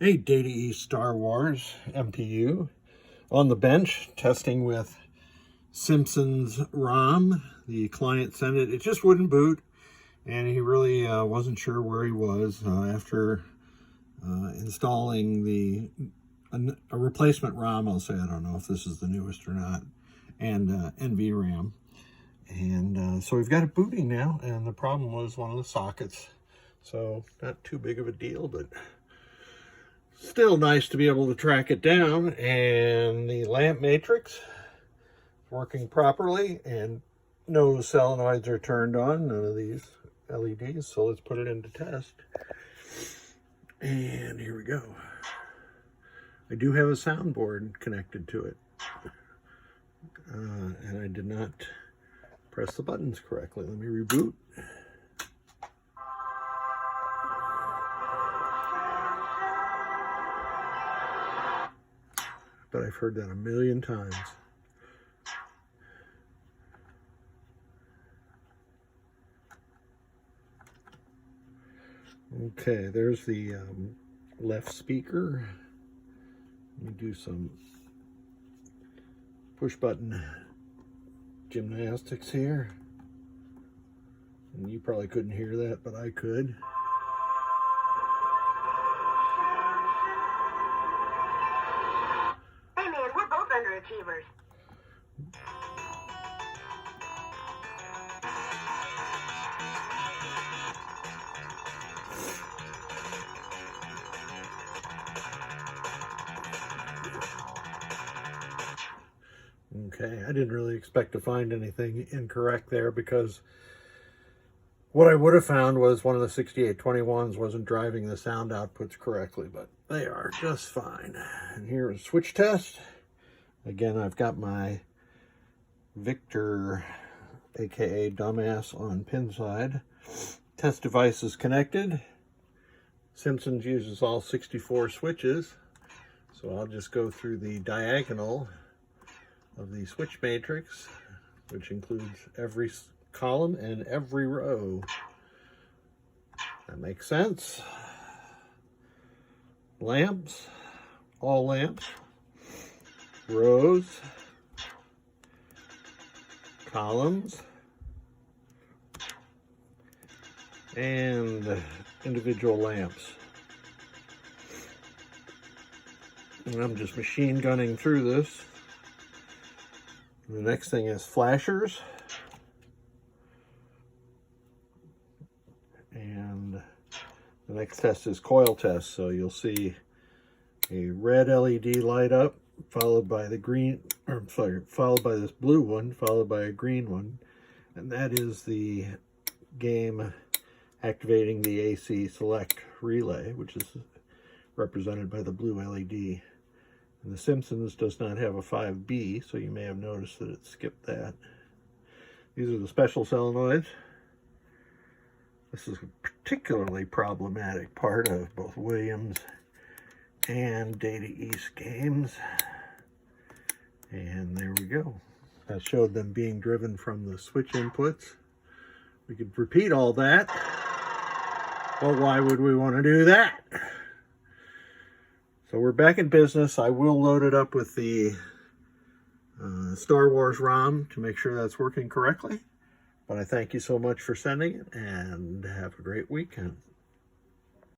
A Data East Star Wars MPU on the bench, testing with Simpson's ROM. The client sent it. It just wouldn't boot, and he really wasn't sure where he was after installing a replacement ROM. I'll say, I don't know if this is the newest or not, and NVRAM. And so we've got it booting now, and the problem was one of the sockets. So not too big of a deal, but still nice to be able to track it down. And the lamp matrix working properly, and no solenoids are turned on, none of these LEDs. So let's put it into test. And here we go. I do have a soundboard connected to it. And I did not press the buttons correctly. Let me reboot. But I've heard that a million times. Okay, there's the left speaker. Let me do some push button gymnastics here. And you probably couldn't hear that, but I could. Hey man, we're both underachievers. Okay, I didn't really expect to find anything incorrect there, because what I would have found was one of the 6821s wasn't driving the sound outputs correctly, but they are just fine. And here is switch test. Again, I've got my Victor, aka Dumbass, on pin side. Test device is connected. Simpsons uses all 64 switches, so I'll just go through the diagonal of the switch matrix, which includes every column and every row. That makes sense. Lamps, all lamps, rows, columns, and individual lamps. And I'm just machine gunning through this. The next thing is flashers. And the next test is coil test. So you'll see a red LED light up, followed by the green, or sorry, followed by this blue one, followed by a green one. And that is the game activating the AC select relay, which is represented by the blue LED. And the Simpsons does not have a 5B, so you may have noticed that it skipped that. These are the special solenoids. This is a particularly problematic part of both Williams and Data East games. And there we go. I showed them being driven from the switch inputs. We could repeat all that. Well, why would we want to do that? So we're back in business. I will load it up with the Star Wars ROM to make sure that's working correctly. But I thank you so much for sending it, and have a great weekend.